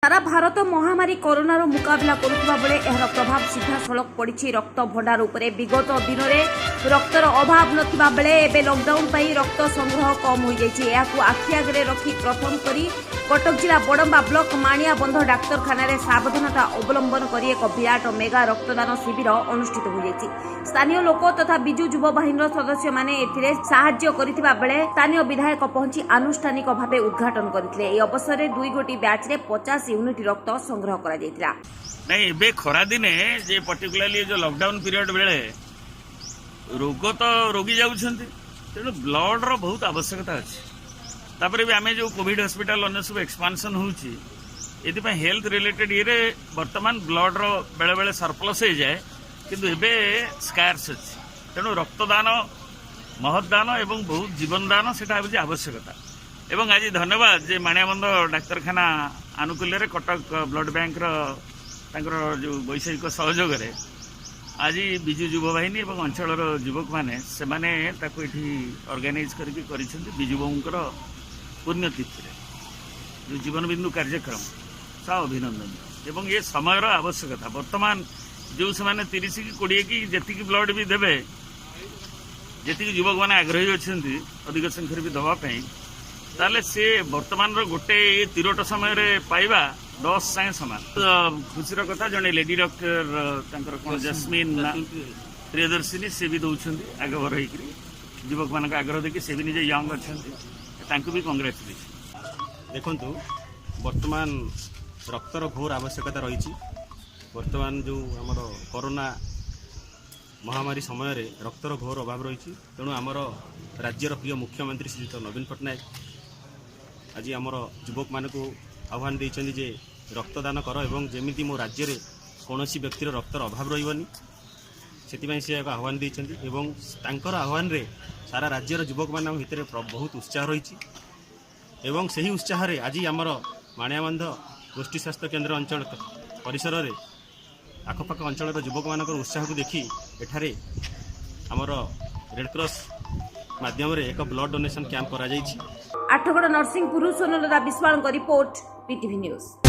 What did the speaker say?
सारा भारत महामारी कोरोनार मुकाबला करुवा बेले एहर प्रभाव सीधासलख पड़ी रक्त भंडार उपरे। विगत दिन में रक्तर अभाव नथिबा बेले एबे लॉकडाउन पाई रक्त संग्रह कम हो जाइछि। एहाकु आखि आगे रखी प्रथम करी कटक जिला बड़म्बा ब्लॉक माणियाबंध डाक्तरखाना सावधानता अवलंबन करी एक विराट मेगा रक्तदान शिविर अनुष्ठित हो जाइछि। स्थानीय लोक तथा बिजु युवा बाहिनीर सदस्य माने एथिरे साहाय्य करिथिबा बेले स्थानीय विधायक पहुंची आनुष्ठानिक भावे उद्घाटन करथिले। एही अवसर रे 2 गोटी बैच रे 50 यूनिट रक्त संग्रह करा जाइतिला। नहीं एबे खरा दिने जे पर्टिकुलरली जो लॉकडाउन पीरियड बेले रोग तो रोगी जाउछन्ति तेणु ब्लड रो बहुत आवश्यकता अछि। तापर भी आमे जो कोविड हॉस्पिटल अन्य सब एक्सपांशन होउछि एति पे हेल्थ रिलेटेड ये वर्तमान ब्लड रो बेले बेले सरप्लस हो जाए किंतु एबे स्कार्स अछि। तेणु रक्तदान महदान एवं बहुत जीवनदान सेटा अछि आवश्यकता। एवं आज धन्यवाद जे माणियाबंध डाक्तरखाना आनुकूल्य रे कटक ब्लड बैंक तांकर जो वैषयिक सहयोग रे आज बिजु युवा बाहिनी एवं अंचल युवक माने से माने ताको एठी ऑर्गेनाइज करके करिसेंती बिजु बाबूंकर पुण्यतिथि रे जो जीवन बिंदु कार्यक्रम सा अभिनंदन एवं ये समय आवश्यकता। वर्तमान जो से माने 30 की 20 की जेतिकी ब्लड भी देबे जेतिकी युवक माने आग्रही अछंती अधिक संख्या भी दवा पई ताले से वर्तमान गोटे तिरोट समय रे पाइबा 10 साए समान। खुशीर कथा जने लेडी डॉक्टर तांकर कोन जस्मिन प्रियदर्शिनी से भी दउछंती आगे भर होइकरी युवक मानक आग्रह देखि से भी निजे यंग अछंती तांको भी कांग्रेचुलेशन। देखंतु वर्तमान रक्तर घोर आवश्यकता रही। वर्तमान जो आमर कोरोना महामारी समय रे रक्तर घोर अभाव रही। तेणु आमर राज्यर प्रिय मुख्यमंत्री श्री नवीन पट्टनायक आज आमर युवक मान को आह्वान देइछन्ति जे रक्तदान कर एवं जेमिति मो राज्य रे कोनोसी व्यक्तिर रक्तर अभाव रहिबनी सेतिपई से एक आह्वान देइछन्ति एवं तांकर आह्वान रे सारा राज्यर युवक मान भितर बहुत उत्साह रही। एवं सही उत्साह रे आज आमर माणियाबंध गोष्ठी स्वास्थ्य केन्द्र अंचल परिसर रे आखपाख अंचल युवक मान उत्साह को देखी एठारे आमर रेडक्रॉस माध्यम रे एक ब्लड डोनेशन कैंप करा जाइछि। Athagarh Narasinghpur Sonalata Biswal report PTV news.